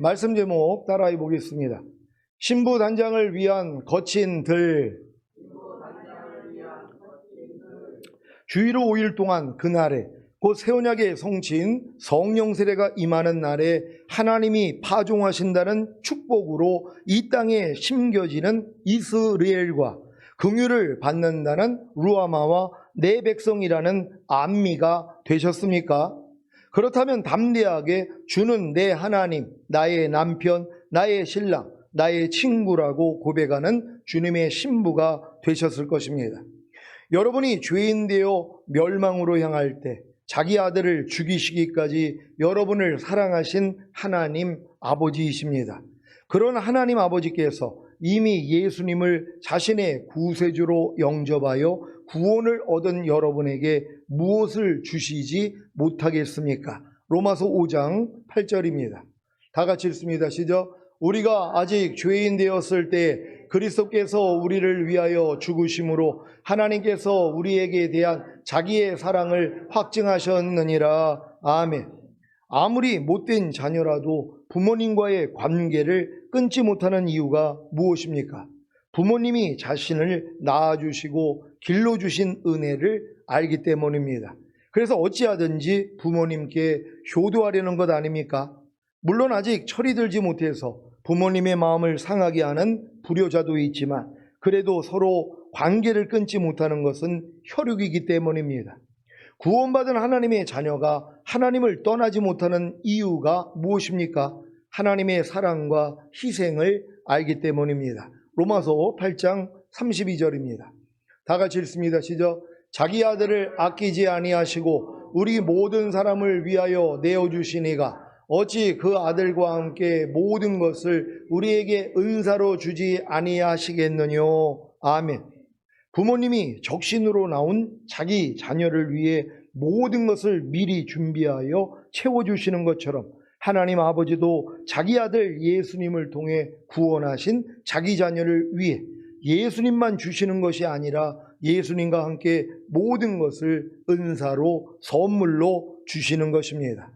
말씀 제목 따라해 보겠습니다. 신부 단장을 위한 거친 들. 주의로 5일 동안 그날에 곧 새 언약의 성취인 성령 세례가 임하는 날에 하나님이 파종하신다는 축복으로 이 땅에 심겨지는 이스라엘과 긍휼을 받는다는 루아마와 내 백성이라는 암미가 되셨습니까? 그렇다면 담대하게 주는 내 하나님, 나의 남편, 나의 신랑, 나의 친구라고 고백하는 주님의 신부가 되셨을 것입니다. 여러분이 죄인 되어 멸망으로 향할 때 자기 아들을 죽이시기까지 여러분을 사랑하신 하나님 아버지이십니다. 그런 하나님 아버지께서 이미 예수님을 자신의 구세주로 영접하여 구원을 얻은 여러분에게 무엇을 주시지 못하겠습니까? 로마서 5장 8절입니다. 다 같이 읽습니다. 시작. 우리가 아직 죄인 되었을 때 그리스도께서 우리를 위하여 죽으심으로 하나님께서 우리에게 대한 자기의 사랑을 확증하셨느니라. 아멘. 아무리 못된 자녀라도 부모님과의 관계를 끊지 못하는 이유가 무엇입니까? 부모님이 자신을 낳아주시고 길러주신 은혜를 알기 때문입니다. 그래서 어찌하든지 부모님께 효도하려는 것 아닙니까? 물론 아직 철이 들지 못해서 부모님의 마음을 상하게 하는 불효자도 있지만 그래도 서로 관계를 끊지 못하는 것은 혈육이기 때문입니다. 구원받은 하나님의 자녀가 하나님을 떠나지 못하는 이유가 무엇입니까? 하나님의 사랑과 희생을 알기 때문입니다. 로마서 8장 32절입니다. 다 같이 읽습니다. 시작. 자기 아들을 아끼지 아니하시고 우리 모든 사람을 위하여 내어주시니가 어찌 그 아들과 함께 모든 것을 우리에게 은사로 주지 아니하시겠느뇨. 아멘. 부모님이 적신으로 나온 자기 자녀를 위해 모든 것을 미리 준비하여 채워주시는 것처럼 하나님 아버지도 자기 아들 예수님을 통해 구원하신 자기 자녀를 위해 예수님만 주시는 것이 아니라 예수님과 함께 모든 것을 은사로 선물로 주시는 것입니다.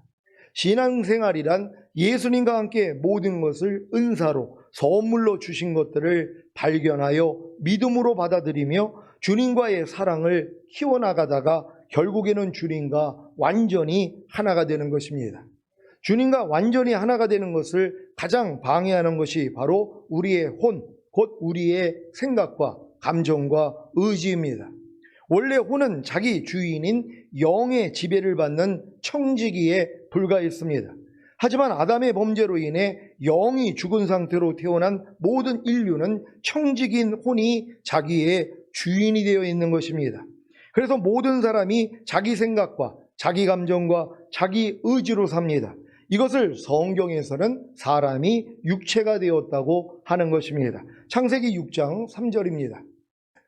신앙생활이란 예수님과 함께 모든 것을 은사로 선물로 주신 것들을 발견하여 믿음으로 받아들이며 주님과의 사랑을 키워나가다가 결국에는 주님과 완전히 하나가 되는 것입니다. 주님과 완전히 하나가 되는 것을 가장 방해하는 것이 바로 우리의 혼, 곧 우리의 생각과 감정과 의지입니다. 원래 혼은 자기 주인인 영의 지배를 받는 청지기에 불과했습니다. 하지만 아담의 범죄로 인해 영이 죽은 상태로 태어난 모든 인류는 청지기인 혼이 자기의 주인이 되어 있는 것입니다. 그래서 모든 사람이 자기 생각과 자기 감정과 자기 의지로 삽니다. 이것을 성경에서는 사람이 육체가 되었다고 하는 것입니다. 창세기 6장 3절입니다.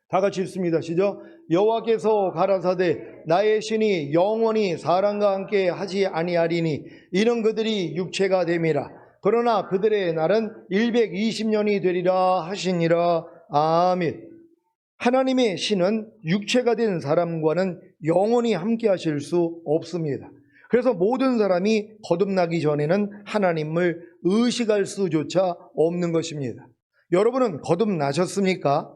다 같이 읽습니다. 시작. 여호와께서 가라사대 나의 신이 영원히 사람과 함께 하지 아니하리니 이는 그들이 육체가 됨이라. 그러나 그들의 날은 120년이 되리라 하시니라. 아멘. 하나님의 신은 육체가 된 사람과는 영원히 함께 하실 수 없습니다. 그래서 모든 사람이 거듭나기 전에는 하나님을 의식할 수조차 없는 것입니다. 여러분은 거듭나셨습니까?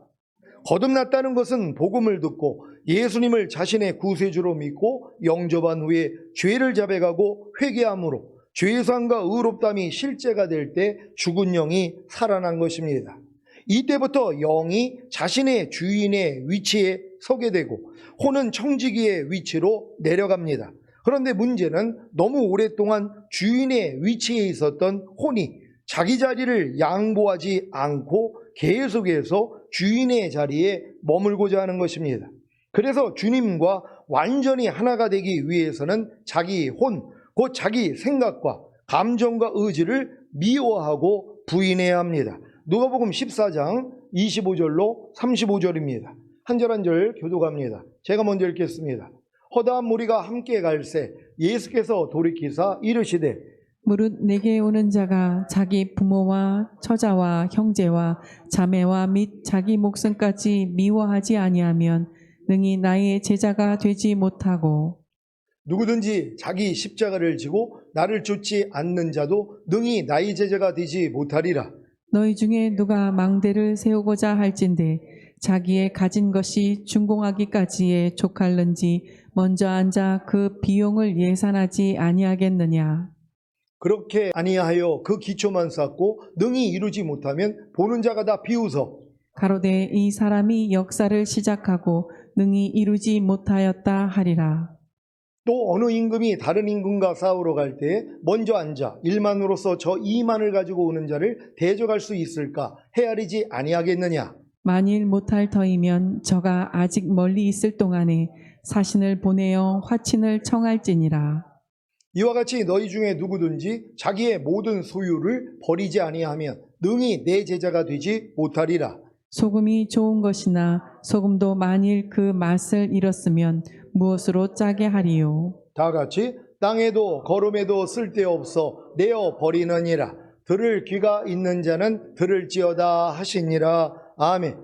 거듭났다는 것은 복음을 듣고 예수님을 자신의 구세주로 믿고 영접한 후에 죄를 자백하고 회개함으로 죄사함과 의롭담이 실제가 될 때 죽은 영이 살아난 것입니다. 이때부터 영이 자신의 주인의 위치에 서게 되고 혼은 청지기의 위치로 내려갑니다. 그런데 문제는 너무 오랫동안 주인의 위치에 있었던 혼이 자기 자리를 양보하지 않고 계속해서 주인의 자리에 머물고자 하는 것입니다. 그래서 주님과 완전히 하나가 되기 위해서는 자기 혼, 곧 자기 생각과 감정과 의지를 미워하고 부인해야 합니다. 누가복음 14장 25절로 35절입니다. 한 절 한 절 교독합니다. 제가 먼저 읽겠습니다. 허다한 무리가 함께 갈새 예수께서 돌이키사 이르시되 무릇 내게 오는 자가 자기 부모와 처자와 형제와 자매와 및 자기 목숨까지 미워하지 아니하면 능히 나의 제자가 되지 못하고. 누구든지 자기 십자가를 지고 나를 쫓지 않는 자도 능히 나의 제자가 되지 못하리라. 너희 중에 누가 망대를 세우고자 할진대 자기의 가진 것이 준공하기까지에 족할는지 먼저 앉아 그 비용을 예산하지 아니하겠느냐. 그렇게 아니하여 그 기초만 쌓고 능히 이루지 못하면 보는 자가 다 비웃어 가로되 이 사람이 역사를 시작하고 능히 이루지 못하였다 하리라. 또 어느 임금이 다른 임금과 싸우러 갈 때 먼저 앉아 1만으로서 저 2만을 가지고 오는 자를 대적할 수 있을까 헤아리지 아니하겠느냐. 만일 못할 터이면 저가 아직 멀리 있을 동안에 사신을 보내어 화친을 청할지니라. 이와 같이 너희 중에 누구든지 자기의 모든 소유를 버리지 아니하면 능히 내 제자가 되지 못하리라. 소금이 좋은 것이나 소금도 만일 그 맛을 잃었으면 무엇으로 짜게 하리요. 다 같이 땅에도 거름에도 쓸데없어 내어 버리느니라. 들을 귀가 있는 자는 들을지어다 하시니라. 아멘.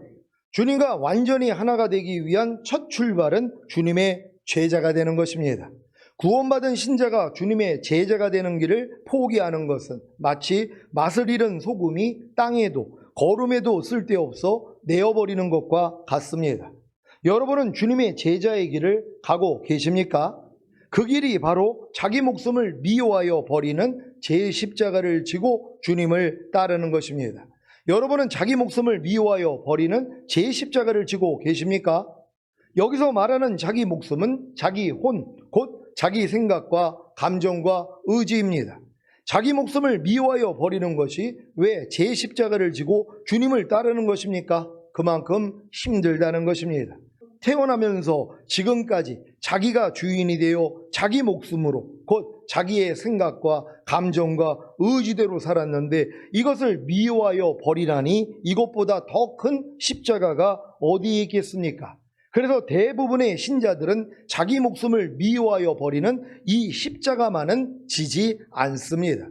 주님과 완전히 하나가 되기 위한 첫 출발은 주님의 제자가 되는 것입니다. 구원받은 신자가 주님의 제자가 되는 길을 포기하는 것은 마치 맛을 잃은 소금이 땅에도 거름에도 쓸데없어 내어버리는 것과 같습니다. 여러분은 주님의 제자의 길을 가고 계십니까? 그 길이 바로 자기 목숨을 미워하여 버리는 제 십자가를 지고 주님을 따르는 것입니다. 여러분은 자기 목숨을 미워하여 버리는 제 십자가를 지고 계십니까? 여기서 말하는 자기 목숨은 자기 혼, 곧 자기 생각과 감정과 의지입니다. 자기 목숨을 미워하여 버리는 것이 왜 제 십자가를 지고 주님을 따르는 것입니까? 그만큼 힘들다는 것입니다. 태어나면서 지금까지 자기가 주인이 되어 자기 목숨으로 곧 자기의 생각과 감정과 의지대로 살았는데 이것을 미워하여 버리라니 이것보다 더 큰 십자가가 어디에 있겠습니까? 그래서 대부분의 신자들은 자기 목숨을 미워하여 버리는 이 십자가만은 지지 않습니다.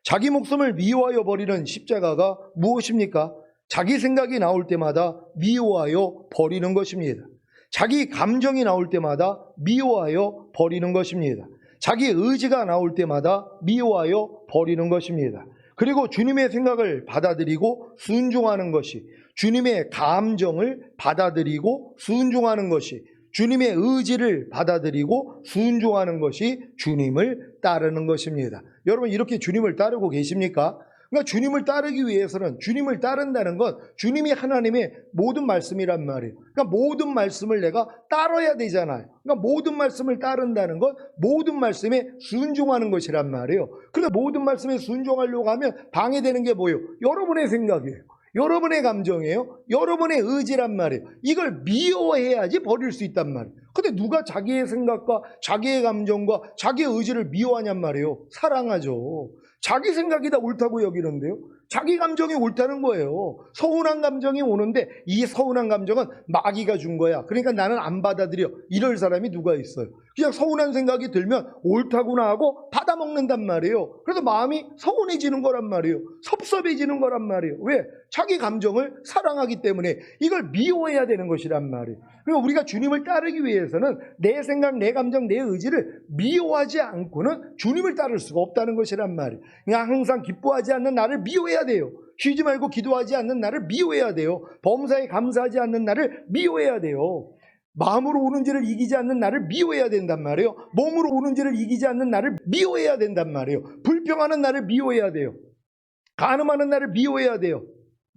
자기 목숨을 미워하여 버리는 십자가가 무엇입니까? 자기 생각이 나올 때마다 미워하여 버리는 것입니다. 자기 감정이 나올 때마다 미워하여 버리는 것입니다. 자기 의지가 나올 때마다 미워하여 버리는 것입니다. 그리고 주님의 생각을 받아들이고 순종하는 것이, 주님의 감정을 받아들이고 순종하는 것이, 주님의 의지를 받아들이고 순종하는 것이 주님을 따르는 것입니다. 여러분 이렇게 주님을 따르고 계십니까? 그러니까 주님을 따르기 위해서는 주님을 따른다는 건 주님이 하나님의 모든 말씀이란 말이에요. 그러니까 모든 말씀을 내가 따라야 되잖아요. 그러니까 모든 말씀을 따른다는 건 모든 말씀에 순종하는 것이란 말이에요. 그런데 모든 말씀에 순종하려고 하면 방해되는 게 뭐예요? 여러분의 생각이에요. 여러분의 감정이에요. 여러분의 의지란 말이에요. 이걸 미워해야지 버릴 수 있단 말이에요. 근데 누가 자기의 생각과 자기의 감정과 자기의 의지를 미워하냔 말이에요. 사랑하죠. 자기 생각이 다 옳다고 여기는데요. 자기 감정이 옳다는 거예요. 서운한 감정이 오는데 이 서운한 감정은 마귀가 준 거야. 그러니까 나는 안 받아들여. 이럴 사람이 누가 있어요. 그냥 서운한 생각이 들면 옳다구나 하고 받아먹는단 말이에요. 그래서 마음이 서운해지는 거란 말이에요. 섭섭해지는 거란 말이에요. 왜? 자기 감정을 사랑하기 때문에 이걸 미워해야 되는 것이란 말이에요. 그러니까 우리가 주님을 따르기 위해서는 내 생각, 내 감정, 내 의지를 미워하지 않고는 주님을 따를 수가 없다는 것이란 말이에요. 그냥 항상 기뻐하지 않는 나를 미워해야 돼요. 쉬지 말고 기도하지 않는 나를 미워해야 돼요. 범사에 감사하지 않는 나를 미워해야 돼요. 마음으로 오는 죄를 이기지 않는 나를 미워해야 된단 말이에요. 몸으로 오는 죄를 이기지 않는 나를 미워해야 된단 말이에요. 불평하는 나를 미워해야 돼요. 간음하는 나를 미워해야 돼요.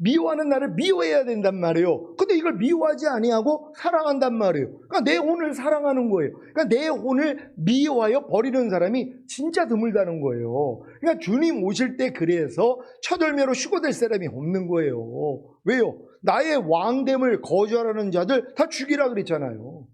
미워하는 나를 미워해야 된단 말이에요. 근데 이걸 미워하지 아니하고 사랑한단 말이에요. 그러니까 내 혼을 사랑하는 거예요. 그러니까 내 혼을 미워하여 버리는 사람이 진짜 드물다는 거예요. 그러니까 주님 오실 때 그래서 첫월매로 휴거될 사람이 없는 거예요. 왜요? 나의 왕됨을 거절하는 자들 다 죽이라 그랬잖아요.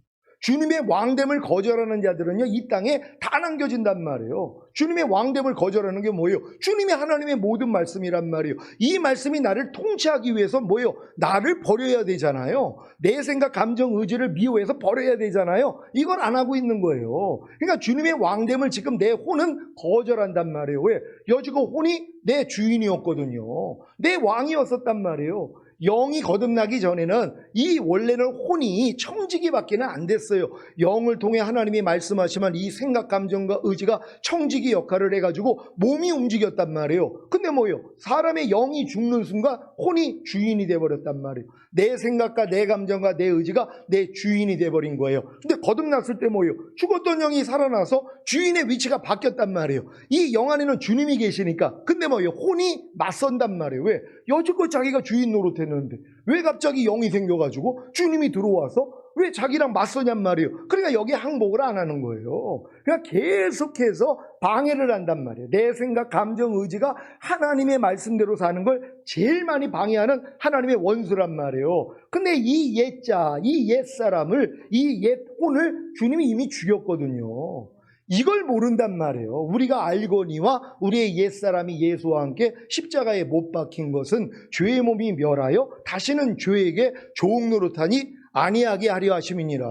주님의 왕됨을 거절하는 자들은요, 이 땅에 다 남겨진단 말이에요. 주님의 왕됨을 거절하는 게 뭐예요? 주님이 하나님의 모든 말씀이란 말이에요. 이 말씀이 나를 통치하기 위해서 뭐예요? 나를 버려야 되잖아요. 내 생각, 감정, 의지를 미워해서 버려야 되잖아요. 이걸 안 하고 있는 거예요. 그러니까 주님의 왕됨을 지금 내 혼은 거절한단 말이에요. 왜? 여지껏 혼이 내 주인이었거든요. 내 왕이었었단 말이에요. 영이 거듭나기 전에는 이 원래는 혼이 청지기밖에는 안 됐어요. 영을 통해 하나님이 말씀하시면 이 생각, 감정과 의지가 청지기 역할을 해가지고 몸이 움직였단 말이에요. 근데 뭐예요? 사람의 영이 죽는 순간 혼이 주인이 돼버렸단 말이에요. 내 생각과 내 감정과 내 의지가 내 주인이 돼버린 거예요. 근데 거듭났을 때 뭐예요? 죽었던 영이 살아나서 주인의 위치가 바뀌었단 말이에요. 이 영 안에는 주님이 계시니까. 근데 뭐예요? 혼이 맞선단 말이에요. 왜? 여지껏 자기가 주인 노릇했는데 왜 갑자기 영이 생겨가지고 주님이 들어와서 왜 자기랑 맞서냔 말이에요. 그러니까 여기 항복을 안 하는 거예요. 그러니까 계속해서 방해를 한단 말이에요. 내 생각, 감정, 의지가 하나님의 말씀대로 사는 걸 제일 많이 방해하는 하나님의 원수란 말이에요. 근데 이 옛자, 이 옛사람을, 이 옛혼을 주님이 이미 죽였거든요. 이걸 모른단 말이에요. 우리가 알거니와 우리의 옛사람이 예수와 함께 십자가에 못 박힌 것은 죄의 몸이 멸하여 다시는 죄에게 종 노릇하니 아니하게 하려 하심이니라.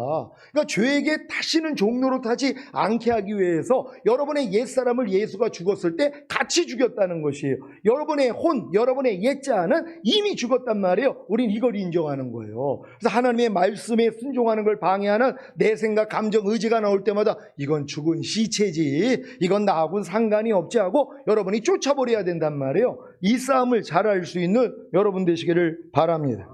그러니까 죄에게 다시는 종 노릇하지 않게 하기 위해서 여러분의 옛사람을 예수가 죽었을 때 같이 죽였다는 것이에요. 여러분의 혼, 여러분의 옛자는 이미 죽었단 말이에요. 우린 이걸 인정하는 거예요. 그래서 하나님의 말씀에 순종하는 걸 방해하는 내 생각, 감정, 의지가 나올 때마다 이건 죽은 시체지, 이건 나하고는 상관이 없지 하고 여러분이 쫓아버려야 된단 말이에요. 이 싸움을 잘 알 수 있는 여러분 되시기를 바랍니다.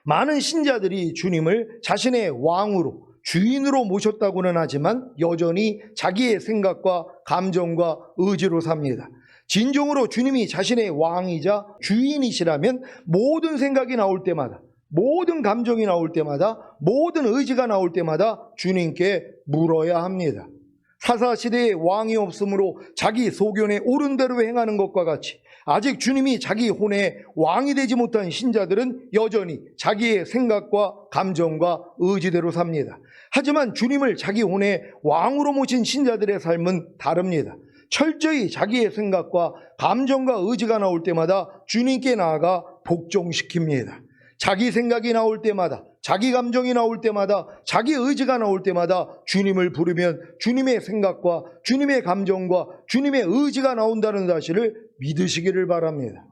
많은 신자들이 주님을 자신의 왕으로, 주인으로 모셨다고는 하지만 여전히 자기의 생각과 감정과 의지로 삽니다. 진정으로 주님이 자신의 왕이자 주인이시라면 모든 생각이 나올 때마다, 모든 감정이 나올 때마다, 모든 의지가 나올 때마다 주님께 물어야 합니다. 사사시대에 왕이 없으므로 자기 소견에 옳은 대로 행하는 것과 같이 아직 주님이 자기 혼에 왕이 되지 못한 신자들은 여전히 자기의 생각과 감정과 의지대로 삽니다. 하지만 주님을 자기 혼에 왕으로 모신 신자들의 삶은 다릅니다. 철저히 자기의 생각과 감정과 의지가 나올 때마다 주님께 나아가 복종시킵니다. 자기 생각이 나올 때마다, 자기 감정이 나올 때마다, 자기 의지가 나올 때마다 주님을 부르면 주님의 생각과 주님의 감정과 주님의 의지가 나온다는 사실을 믿으시기를 바랍니다.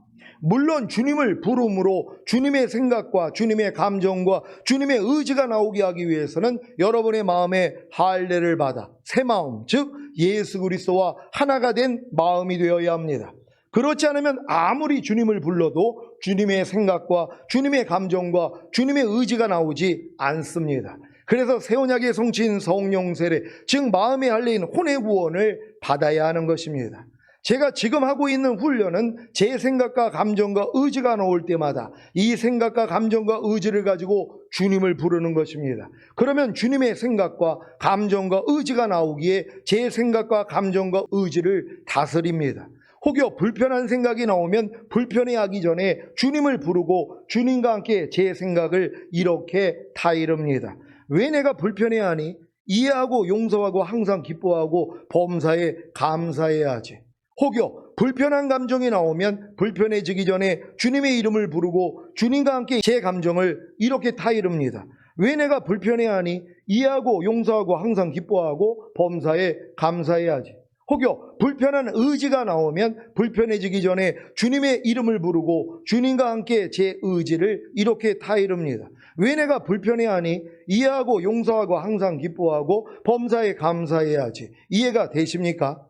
물론 주님을 부름으로 주님의 생각과 주님의 감정과 주님의 의지가 나오게 하기 위해서는 여러분의 마음에 할례를 받아 새 마음, 즉 예수 그리스도와 하나가 된 마음이 되어야 합니다. 그렇지 않으면 아무리 주님을 불러도 주님의 생각과 주님의 감정과 주님의 의지가 나오지 않습니다. 그래서 새 언약의 성취인 성령 세례, 즉 마음의 할례인 혼의 구원을 받아야 하는 것입니다. 제가 지금 하고 있는 훈련은 제 생각과 감정과 의지가 나올 때마다 이 생각과 감정과 의지를 가지고 주님을 부르는 것입니다. 그러면 주님의 생각과 감정과 의지가 나오기에 제 생각과 감정과 의지를 다스립니다. 혹여 불편한 생각이 나오면 불편해하기 전에 주님을 부르고 주님과 함께 제 생각을 이렇게 타이릅니다. 왜 내가 불편해하니? 이해하고 용서하고 항상 기뻐하고 범사에 감사해야지. 혹여 불편한 감정이 나오면 불편해지기 전에 주님의 이름을 부르고 주님과 함께 제 감정을 이렇게 타이릅니다. 왜 내가 불편해하니? 이해하고 용서하고 항상 기뻐하고 범사에 감사해야지. 혹여 불편한 의지가 나오면 불편해지기 전에 주님의 이름을 부르고 주님과 함께 제 의지를 이렇게 타이릅니다. 왜 내가 불편해하니? 이해하고 용서하고 항상 기뻐하고 범사에 감사해야지. 이해가 되십니까?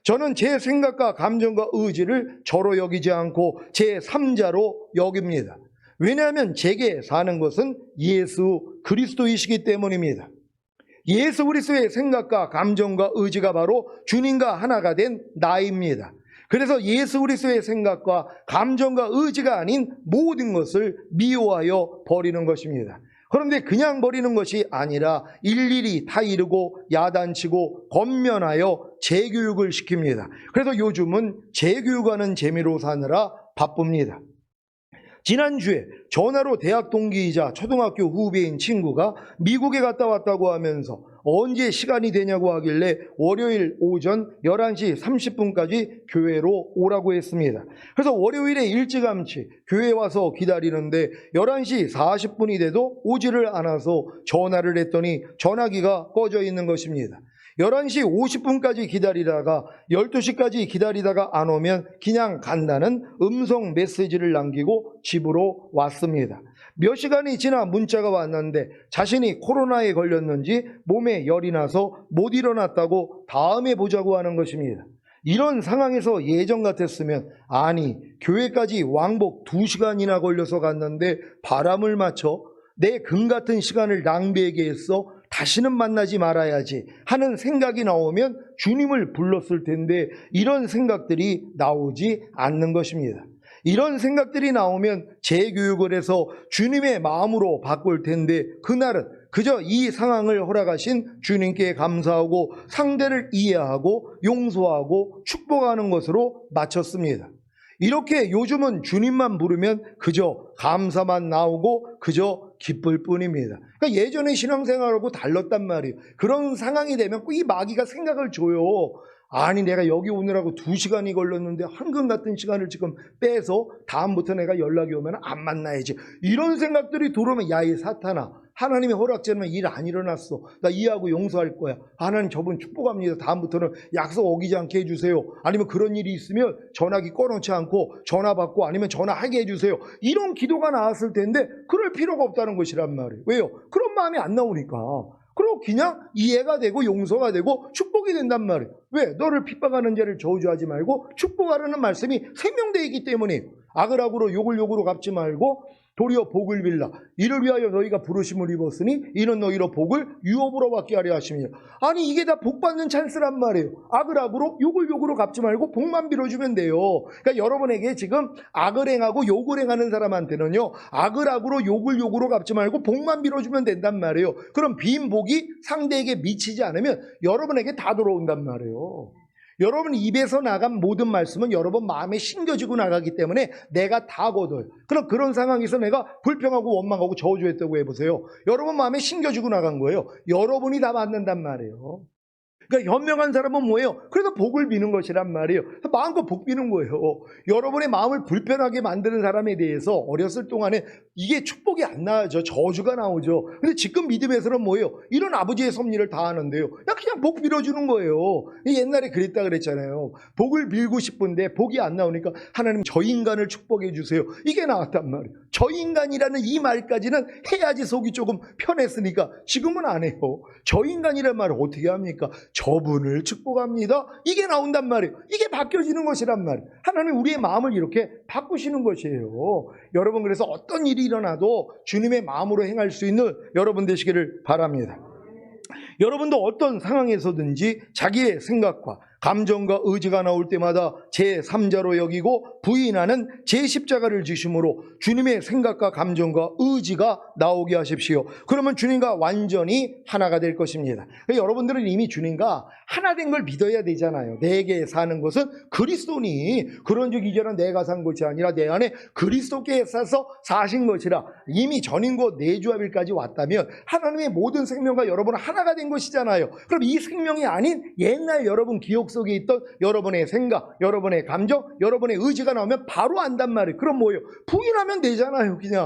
저는 제 생각과 감정과 의지를 저로 여기지 않고 제 3자로 여깁니다. 왜냐하면 제게 사는 것은 예수 그리스도이시기 때문입니다. 예수 그리스도의 생각과 감정과 의지가 바로 주님과 하나가 된 나입니다. 그래서 예수 그리스도의 생각과 감정과 의지가 아닌 모든 것을 미워하여 버리는 것입니다. 그런데 그냥 버리는 것이 아니라 일일이 타이르고 야단치고 권면하여 재교육을 시킵니다. 그래서 요즘은 재교육하는 재미로 사느라 바쁩니다. 지난주에 전화로 대학 동기이자 초등학교 후배인 친구가 미국에 갔다 왔다고 하면서 언제 시간이 되냐고 하길래 월요일 오전 11시 30분까지 교회로 오라고 했습니다. 그래서 월요일에 일찌감치 교회에 와서 기다리는데 11시 40분이 돼도 오지를 않아서 전화를 했더니 전화기가 꺼져 있는 것입니다. 11시 50분까지 기다리다가 12시까지 기다리다가 안 오면 그냥 간다는 음성 메시지를 남기고 집으로 왔습니다. 몇 시간이 지나 문자가 왔는데 자신이 코로나에 걸렸는지 몸에 열이 나서 못 일어났다고 다음에 보자고 하는 것입니다. 이런 상황에서 예전 같았으면 아니 교회까지 왕복 2시간이나 걸려서 갔는데 바람을 맞춰 내 금 같은 시간을 낭비하게 했어 다시는 만나지 말아야지 하는 생각이 나오면 주님을 불렀을 텐데 이런 생각들이 나오지 않는 것입니다. 이런 생각들이 나오면 재교육을 해서 주님의 마음으로 바꿀 텐데 그날은 그저 이 상황을 허락하신 주님께 감사하고 상대를 이해하고 용서하고 축복하는 것으로 마쳤습니다. 이렇게 요즘은 주님만 부르면 그저 감사만 나오고 그저 기쁠 뿐입니다. 그러니까 예전의 신앙생활하고 달랐단 말이에요. 그런 상황이 되면 이 마귀가 생각을 줘요. 아니 내가 여기 오느라고 2시간이 걸렸는데 황금 같은 시간을 지금 빼서 다음부터 내가 연락이 오면 안 만나야지. 이런 생각들이 들어오면 야 이 사탄아 하나님의 허락제는 일 안 일어났어. 나 이해하고 용서할 거야. 하나님 저분 축복합니다. 다음부터는 약속 어기지 않게 해주세요. 아니면 그런 일이 있으면 전화기 꺼놓지 않고 전화 받고 아니면 전화하게 해주세요. 이런 기도가 나왔을 텐데 그럴 필요가 없다는 것이란 말이에요. 왜요? 그런 마음이 안 나오니까. 그리고 그냥 이해가 되고 용서가 되고 축복이 된단 말이에요. 왜? 너를 핍박하는 자를 저주하지 말고 축복하라는 말씀이 생명되어 있기 때문에 악을 악으로 욕을 욕으로 갚지 말고 도리어 복을 빌라. 이를 위하여 너희가 부르심을 입었으니 이는 너희로 복을 유업으로 받게 하려 하십니다. 아니 이게 다 복받는 찬스란 말이에요. 악을 악으로 욕을 욕으로 갚지 말고 복만 빌어주면 돼요. 그러니까 여러분에게 지금 악을 행하고 욕을 행하는 사람한테는요 악을 악으로 욕을 욕으로 갚지 말고 복만 빌어주면 된단 말이에요. 그럼 빈 복이 상대에게 미치지 않으면 여러분에게 다 들어온단 말이에요. 여러분 입에서 나간 모든 말씀은 여러분 마음에 심겨지고 나가기 때문에 내가 다 거둬요. 그럼 그런 상황에서 내가 불평하고 원망하고 저주했다고 해보세요. 여러분 마음에 심겨지고 나간 거예요. 여러분이 다 받는단 말이에요. 그러니까 현명한 사람은 뭐예요? 그래서 복을 비는 것이란 말이에요. 마음껏 복 비는 거예요. 여러분의 마음을 불편하게 만드는 사람에 대해서 어렸을 동안에 이게 축복이 안 나오죠. 저주가 나오죠. 근데 지금 믿음에서는 뭐예요? 이런 아버지의 섭리를 다 하는데요. 그냥 복 빌어주는 거예요. 옛날에 그랬다 그랬잖아요. 복을 빌고 싶은데 복이 안 나오니까 하나님 저 인간을 축복해 주세요. 이게 나왔단 말이에요. 저 인간이라는 이 말까지는 해야지 속이 조금 편했으니까 지금은 안 해요. 저 인간이라는 말을 어떻게 합니까? 저분을 축복합니다. 이게 나온단 말이에요. 이게 바뀌어지는 것이란 말이에요. 하나님 우리의 마음을 이렇게 바꾸시는 것이에요. 여러분 그래서 어떤 일이 일어나도 주님의 마음으로 행할 수 있는 여러분 되시기를 바랍니다. 여러분도 어떤 상황에서든지 자기의 생각과 감정과 의지가 나올 때마다 제3자로 여기고 부인하는 제10자가를 지심으로 주님의 생각과 감정과 의지가 나오게 하십시오. 그러면 주님과 완전히 하나가 될 것입니다. 여러분들은 이미 주님과 하나 된 걸 믿어야 되잖아요. 내게 사는 것은 그리스도니 그런즉 이제는 내가 산 것이 아니라 내 안에 그리스도께 사서 사신 것이라. 이미 전인곧 내주합일까지 왔다면 하나님의 모든 생명과 여러분은 하나가 된 것이잖아요. 그럼 이 생명이 아닌 옛날 여러분 기억 속에 있던 여러분의 생각, 여러분의 감정, 여러분의 의지가 나오면 바로 안단 말이에요. 그럼 뭐예요? 부인하면 되잖아요. 그냥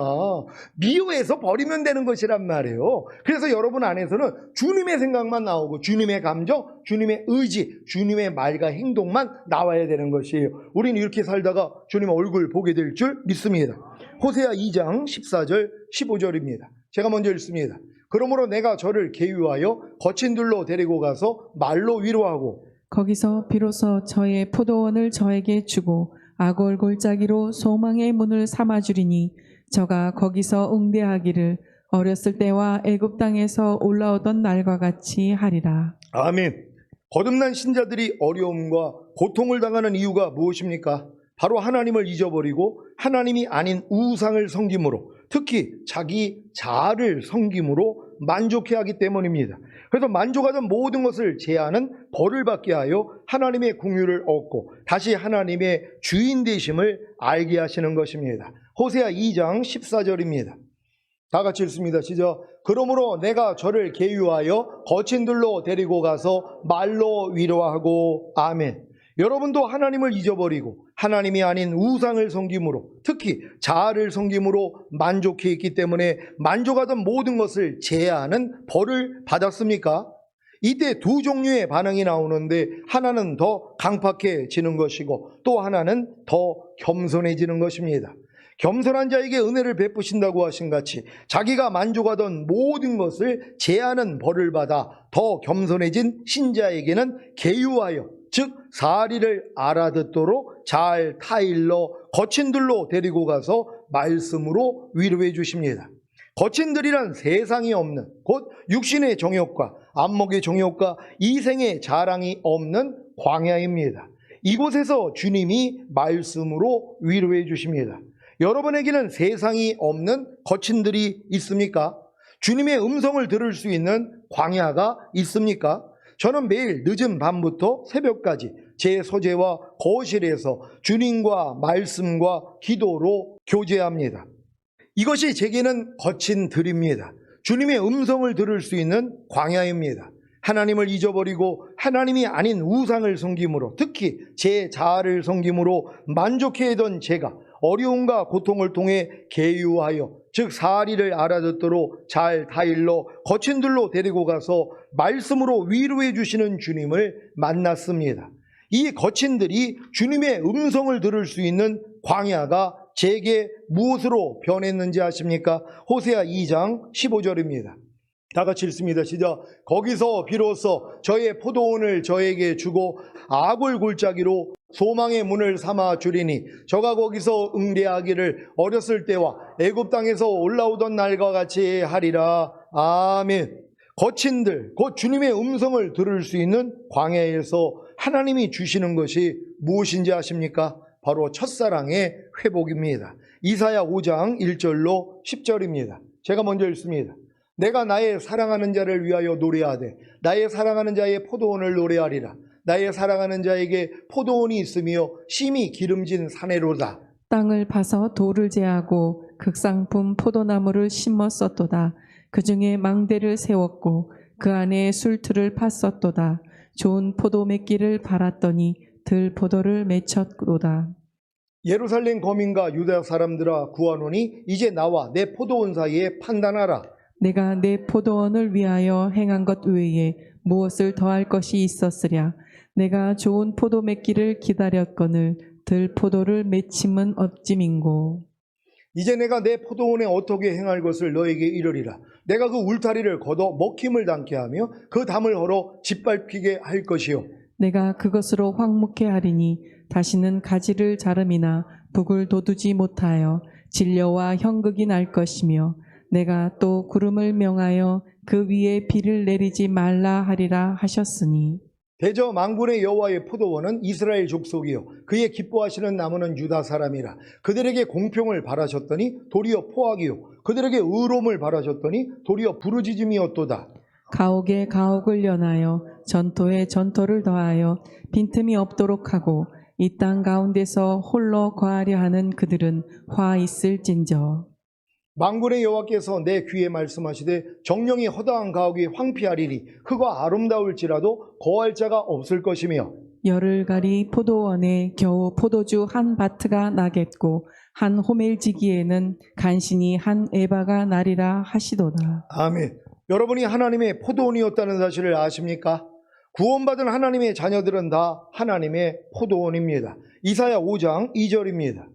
미워해서 버리면 되는 것이란 말이에요. 그래서 여러분 안에서는 주님의 생각만 나오고 주님의 감정, 주님의 의지, 주님의 말과 행동만 나와야 되는 것이에요. 우리는 이렇게 살다가 주님 얼굴 보게 될 줄 믿습니다. 호세아 2장 14절 15절입니다. 제가 먼저 읽습니다. 그러므로 내가 저를 계유하여 거친 들로 데리고 가서 말로 위로하고 거기서 비로소 저의 포도원을 저에게 주고 악올 골짜기로 소망의 문을 삼아주리니 저가 거기서 응대하기를 어렸을 때와 애굽 땅에서 올라오던 날과 같이 하리라. 아멘. 거듭난 신자들이 어려움과 고통을 당하는 이유가 무엇입니까? 바로 하나님을 잊어버리고 하나님이 아닌 우상을 섬김으로, 특히 자기 자아를 섬김으로 만족해하기 때문입니다. 그래서 만족하던 모든 것을 제하는 벌을 받게 하여 하나님의 긍휼을 얻고 다시 하나님의 주인 되심을 알게 하시는 것입니다. 호세아 2장 14절입니다. 다 같이 읽습니다. 시작. 그러므로 내가 저를 계유하여 거친 들로 데리고 가서 말로 위로하고. 아멘. 여러분도 하나님을 잊어버리고 하나님이 아닌 우상을 섬김으로, 특히 자아를 섬김으로 만족해 있기 때문에 만족하던 모든 것을 제하는 벌을 받았습니까? 이때 두 종류의 반응이 나오는데 하나는 더 강팍해지는 것이고 또 하나는 더 겸손해지는 것입니다. 겸손한 자에게 은혜를 베푸신다고 하신 같이 자기가 만족하던 모든 것을 제하는 벌을 받아 더 겸손해진 신자에게는 계유하여 즉 사리를 알아듣도록 잘 타일러 거친들로 데리고 가서 말씀으로 위로해 주십니다. 거친들이란 세상이 없는 곧 육신의 정욕과 안목의 정욕과 이생의 자랑이 없는 광야입니다. 이곳에서 주님이 말씀으로 위로해 주십니다. 여러분에게는 세상이 없는 거친들이 있습니까? 주님의 음성을 들을 수 있는 광야가 있습니까? 저는 매일 늦은 밤부터 새벽까지 제 서재와 거실에서 주님과 말씀과 기도로 교제합니다. 이것이 제게는 거친 들입니다. 주님의 음성을 들을 수 있는 광야입니다. 하나님을 잊어버리고 하나님이 아닌 우상을 섬김으로 특히 제 자아를 섬김으로 만족해하던 제가 어려움과 고통을 통해 계유하여 즉 사리를 알아듣도록 잘 타일러 거친들로 데리고 가서 말씀으로 위로해 주시는 주님을 만났습니다. 이 거친들이 주님의 음성을 들을 수 있는 광야가 제게 무엇으로 변했는지 아십니까? 호세아 2장 15절입니다. 다 같이 읽습니다. 시작. 거기서 비로소 저의 포도원을 저에게 주고 아굴 골짜기로 소망의 문을 삼아 주리니 저가 거기서 응대하기를 어렸을 때와 애굽 땅에서 올라오던 날과 같이 하리라. 아멘. 거친들 곧 주님의 음성을 들을 수 있는 광야에서 하나님이 주시는 것이 무엇인지 아십니까? 바로 첫사랑의 회복입니다. 이사야 5장 1절로 10절입니다. 제가 먼저 읽습니다. 내가 나의 사랑하는 자를 위하여 노래하되 나의 사랑하는 자의 포도원을 노래하리라. 나의 사랑하는 자에게 포도원이 있으며 심히 기름진 사내로다. 땅을 파서 돌을 제하고 극상품 포도나무를 심었었도다. 그 중에 망대를 세웠고 그 안에 술틀을 팠었도다. 좋은 포도 맺기를 바랐더니 들포도를 맺혔도다. 예루살렘 거민과 유다 사람들아 구하노니 이제 나와 내 포도원 사이에 판단하라. 내가 내 포도원을 위하여 행한 것 외에 무엇을 더할 것이 있었으랴. 내가 좋은 포도 맺기를 기다렸거늘 들포도를 맺힘은 없지민고. 이제 내가 내 포도원에 어떻게 행할 것을 너에게 이르리라. 내가 그 울타리를 걷어 먹힘을 당케 하며 그 담을 헐어 짓밟히게 할 것이요. 내가 그것으로 황무케 하리니 다시는 가지를 자름이나 북을 돋우지 못하여 진려와 형극이 날 것이며 내가 또 구름을 명하여 그 위에 비를 내리지 말라 하리라 하셨으니 대저 만군의 여호와의 포도원은 이스라엘 족속이요 그의 기뻐하시는 나무는 유다 사람이라. 그들에게 공평을 바라셨더니 도리어 포악이요 그들에게 의로움을 바라셨더니 도리어 부르짖음이었도다. 가옥에 가옥을 연하여 전토에 전토를 더하여 빈틈이 없도록 하고 이 땅 가운데서 홀로 거하려 하는 그들은 화 있을진저. 만군의 여호와께서 내 귀에 말씀하시되 정령이 허다한 가옥이 황폐하리니 흙과 아름다울지라도 거할 자가 없을 것이며 열을 가리 포도원에 겨우 포도주 한 바트가 나겠고 한 호멜지기에는 간신히 한 에바가 나리라 하시도다. 아멘. 여러분이 하나님의 포도원이었다는 사실을 아십니까? 구원받은 하나님의 자녀들은 다 하나님의 포도원입니다. 이사야 5장 2절입니다.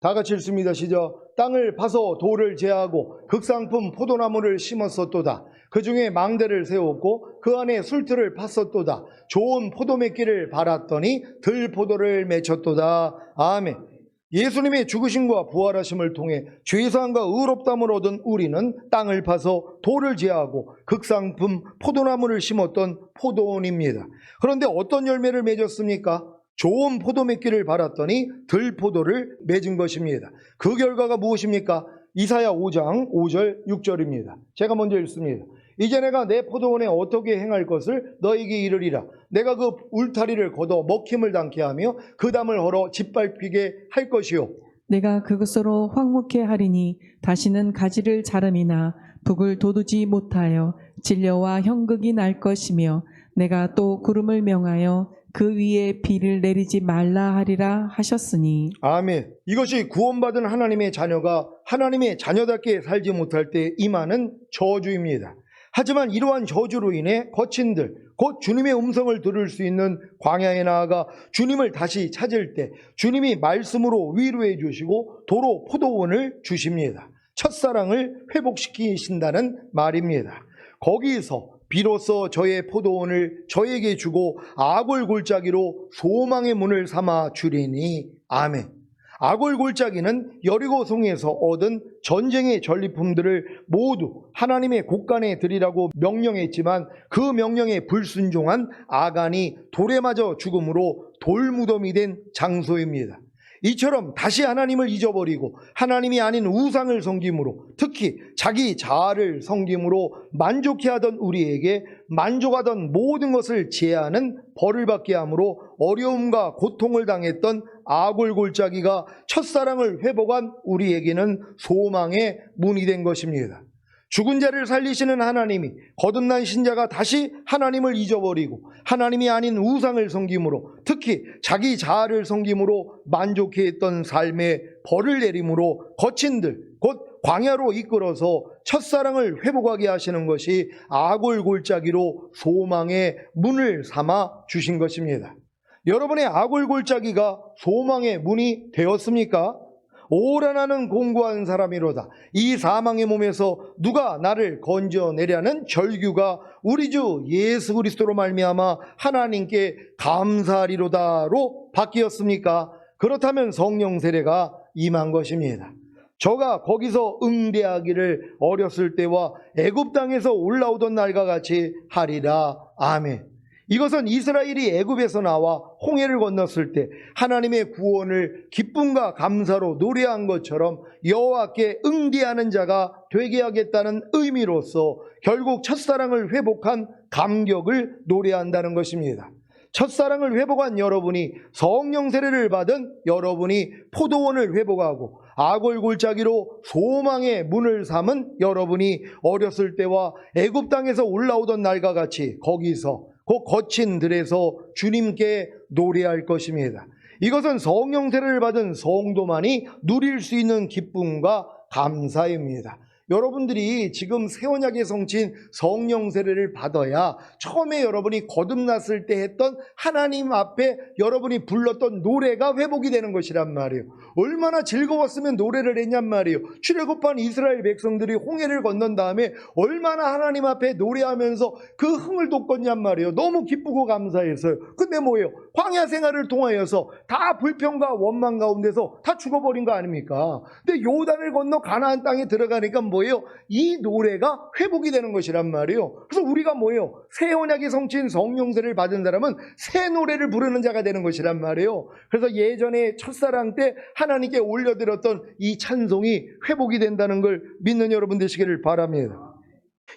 다 같이 읽습니다. 시작. 땅을 파서 돌을 제하고 극상품 포도나무를 심었었도다. 그 중에 망대를 세웠고 그 안에 술틀을 팠었도다. 좋은 포도 맺기를 바랐더니 들포도를 맺혔도다. 아멘. 예수님의 죽으심과 부활하심을 통해 죄사함과 의롭다함을 얻은 우리는 땅을 파서 돌을 제하고 극상품 포도나무를 심었던 포도원입니다. 그런데 어떤 열매를 맺었습니까? 좋은 포도 맺기를 바랐더니 들포도를 맺은 것입니다. 그 결과가 무엇입니까? 이사야 5장 5절 6절입니다. 제가 먼저 읽습니다. 이제 내가 내 포도원에 어떻게 행할 것을 너에게 이르리라. 내가 그 울타리를 걷어 먹힘을 당케 하며 그 담을 헐어 짓밟히게 할 것이요. 내가 그것으로 황무케 하리니 다시는 가지를 자름이나 북을 돋우지 못하여 진려와 형극이 날 것이며 내가 또 구름을 명하여 그 위에 비를 내리지 말라 하리라 하셨으니. 아멘. 이것이 구원받은 하나님의 자녀가 하나님의 자녀답게 살지 못할 때 임하는 저주입니다. 하지만 이러한 저주로 인해 거친들, 곧 주님의 음성을 들을 수 있는 광야에 나아가 주님을 다시 찾을 때 주님이 말씀으로 위로해 주시고 도로 포도원을 주십니다. 첫사랑을 회복시키신다는 말입니다. 거기서 비로소 저의 포도원을 저에게 주고 아골 골짜기로 소망의 문을 삼아 주리니 아멘. 아골 골짜기는 여리고성에서 얻은 전쟁의 전리품들을 모두 하나님의 곳간에 드리라고 명령했지만 그 명령에 불순종한 아간이 돌에 맞아 죽음으로 돌무덤이 된 장소입니다. 이처럼 다시 하나님을 잊어버리고 하나님이 아닌 우상을 섬김으로, 특히 자기 자아를 섬김으로 만족해하던 우리에게 만족하던 모든 것을 제하는 벌을 받게 함으로 어려움과 고통을 당했던 아골 골짜기가 첫사랑을 회복한 우리에게는 소망의 문이 된 것입니다. 죽은 자를 살리시는 하나님이 거듭난 신자가 다시 하나님을 잊어버리고 하나님이 아닌 우상을 섬김으로, 특히 자기 자아를 섬김으로 만족해했던 삶에 벌을 내림으로 거친들, 곧 광야로 이끌어서 첫사랑을 회복하게 하시는 것이 아골 골짜기로 소망의 문을 삼아 주신 것입니다. 여러분의 아골 골짜기가 소망의 문이 되었습니까? 오라 나는 공고한 사람이로다. 이 사망의 몸에서 누가 나를 건져내려는 절규가 우리 주 예수 그리스도로 말미암아 하나님께 감사하리로다로 바뀌었습니까? 그렇다면 성령 세례가 임한 것입니다. 저가 거기서 응대하기를 어렸을 때와 애굽 땅에서 올라오던 날과 같이 하리라. 아멘. 이것은 이스라엘이 애굽에서 나와 홍해를 건넜을 때 하나님의 구원을 기쁨과 감사로 노래한 것처럼 여호와께 응대하는 자가 되게 하겠다는 의미로서 결국 첫사랑을 회복한 감격을 노래한다는 것입니다. 첫사랑을 회복한 여러분이, 성령 세례를 받은 여러분이 포도원을 회복하고 아골 골짜기로 소망의 문을 삼은 여러분이 어렸을 때와 애굽 땅에서 올라오던 날과 같이 거기서 그 거친 들에서 주님께 노래할 것입니다. 이것은 성령 세례를 받은 성도만이 누릴 수 있는 기쁨과 감사입니다. 여러분들이 지금 새 언약의 성취인 성령 세례를 받아야 처음에 여러분이 거듭났을 때 했던 하나님 앞에 여러분이 불렀던 노래가 회복이 되는 것이란 말이에요. 얼마나 즐거웠으면 노래를 했냔 말이에요. 출애굽한 이스라엘 백성들이 홍해를 건넌 다음에 얼마나 하나님 앞에 노래하면서 그 흥을 돋궜냔 말이에요. 너무 기쁘고 감사했어요. 근데 뭐예요? 광야 생활을 통하여서 다 불평과 원망 가운데서 다 죽어버린 거 아닙니까? 근데 요단을 건너 가나안 땅에 들어가니까 뭐예요? 이 노래가 회복이 되는 것이란 말이에요. 그래서 우리가 뭐예요? 새 언약의 성취인 성령세를 받은 사람은 새 노래를 부르는 자가 되는 것이란 말이에요. 그래서 예전에 첫사랑 때 하나님께 올려드렸던 이 찬송이 회복이 된다는 걸 믿는 여러분 되시기를 바랍니다.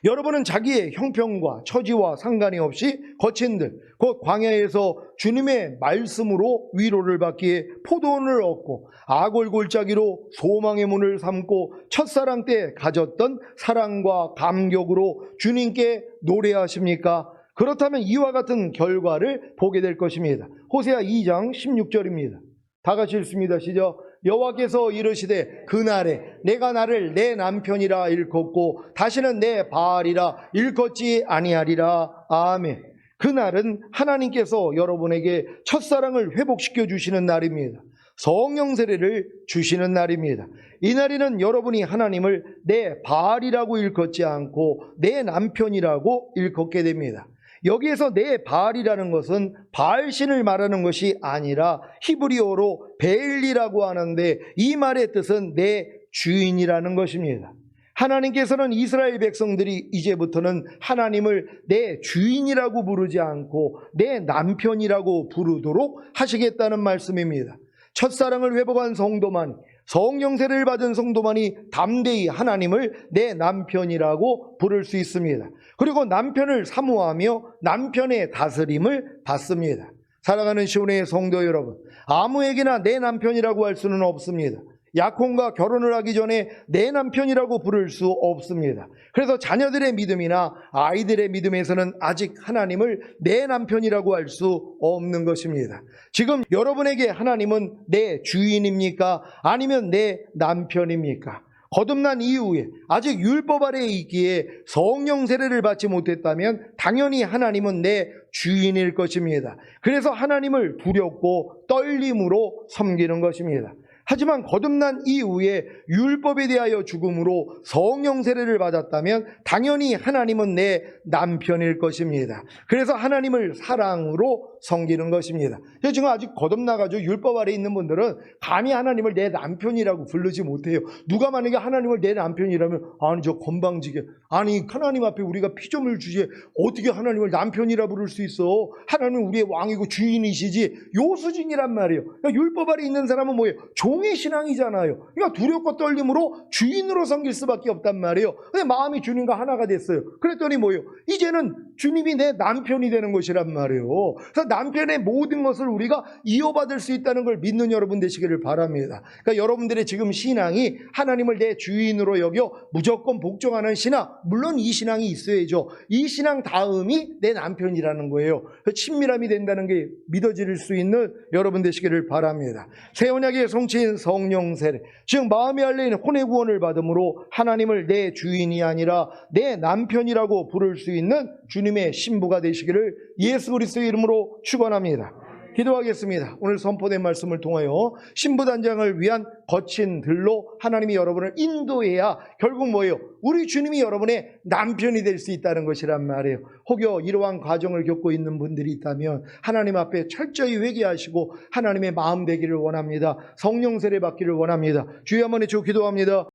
여러분은 자기의 형편과 처지와 상관이 없이 거친들, 곧 광야에서 주님의 말씀으로 위로를 받기에 포도원을 얻고 아골 골짜기로 소망의 문을 삼고 첫사랑 때 가졌던 사랑과 감격으로 주님께 노래하십니까? 그렇다면 이와 같은 결과를 보게 될 것입니다. 호세아 2장 16절입니다. 다 같이 읽습니다. 시작. 여호와께서 이르시되 그날에 내가 나를 내 남편이라 일컫고 다시는 내 바알이라 일컫지 아니하리라. 아멘. 그날은 하나님께서 여러분에게 첫사랑을 회복시켜 주시는 날입니다. 성령 세례를 주시는 날입니다. 이 날에는 여러분이 하나님을 내 바알이라고 일컫지 않고 내 남편이라고 일컫게 됩니다. 여기에서 내 바알이라는 것은 바알신을 말하는 것이 아니라 히브리어로 베일리라고 하는데 이 말의 뜻은 내 주인이라는 것입니다. 하나님께서는 이스라엘 백성들이 이제부터는 하나님을 내 주인이라고 부르지 않고 내 남편이라고 부르도록 하시겠다는 말씀입니다. 첫사랑을 회복한 성도만, 성령 세례를 받은 성도만이 담대히 하나님을 내 남편이라고 부를 수 있습니다. 그리고 남편을 사모하며 남편의 다스림을 받습니다. 사랑하는 시온의 성도 여러분, 아무에게나 내 남편이라고 할 수는 없습니다. 약혼과 결혼을 하기 전에 내 남편이라고 부를 수 없습니다. 그래서 자녀들의 믿음이나 아이들의 믿음에서는 아직 하나님을 내 남편이라고 할 수 없는 것입니다. 지금 여러분에게 하나님은 내 주인입니까? 아니면 내 남편입니까? 거듭난 이후에 아직 율법 아래에 있기에 성령 세례를 받지 못했다면 당연히 하나님은 내 주인일 것입니다. 그래서 하나님을 두렵고 떨림으로 섬기는 것입니다. 하지만 거듭난 이후에 율법에 대하여 죽음으로 성령 세례를 받았다면 당연히 하나님은 내 남편일 것입니다. 그래서 하나님을 사랑으로 섬기는 것입니다. 지금 아직 거듭나가지고 율법 아래 있는 분들은 감히 하나님을 내 남편이라고 부르지 못해요. 누가 만약에 하나님을 내 남편이라면 아니 저 건방지게 아니 하나님 앞에 우리가 피조물 주제에 어떻게 하나님을 남편이라 부를 수 있어? 하나님은 우리의 왕이고 주인이시지 요 수준이란 말이에요. 그러니까 율법 아래 있는 사람은 뭐예요? 종의 신앙이잖아요. 그러니까 두렵고 떨림으로 주인으로 섬길 수밖에 없단 말이에요. 근데 마음이 주님과 하나가 됐어요. 그랬더니 뭐예요? 이제는 주님이 내 남편이 되는 것이란 말이에요. 그래서 남편의 모든 것을 우리가 이어받을 수 있다는 걸 믿는 여러분 되시기를 바랍니다. 그러니까 여러분들의 지금 신앙이 하나님을 내 주인으로 여겨 무조건 복종하는 신앙, 물론 이 신앙이 있어야죠. 이 신앙 다음이 내 남편이라는 거예요. 친밀함이 된다는 게 믿어질 수 있는 여러분 되시기를 바랍니다. 새 언약의 성취인 성령 세례, 즉 마음에 알린 혼의 구원을 받음으로 하나님을 내 주인이 아니라 내 남편이라고 부를 수 있는 주님의 신부가 되시기를 예수 그리스도의 이름으로 축원합니다. 기도하겠습니다. 오늘 선포된 말씀을 통하여 신부단장을 위한 거친 들로 하나님이 여러분을 인도해야 결국 뭐예요? 우리 주님이 여러분의 남편이 될 수 있다는 것이란 말이에요. 혹여 이러한 과정을 겪고 있는 분들이 있다면 하나님 앞에 철저히 회개하시고 하나님의 마음 되기를 원합니다. 성령 세례 받기를 원합니다. 주여 한번 해주고 기도합니다.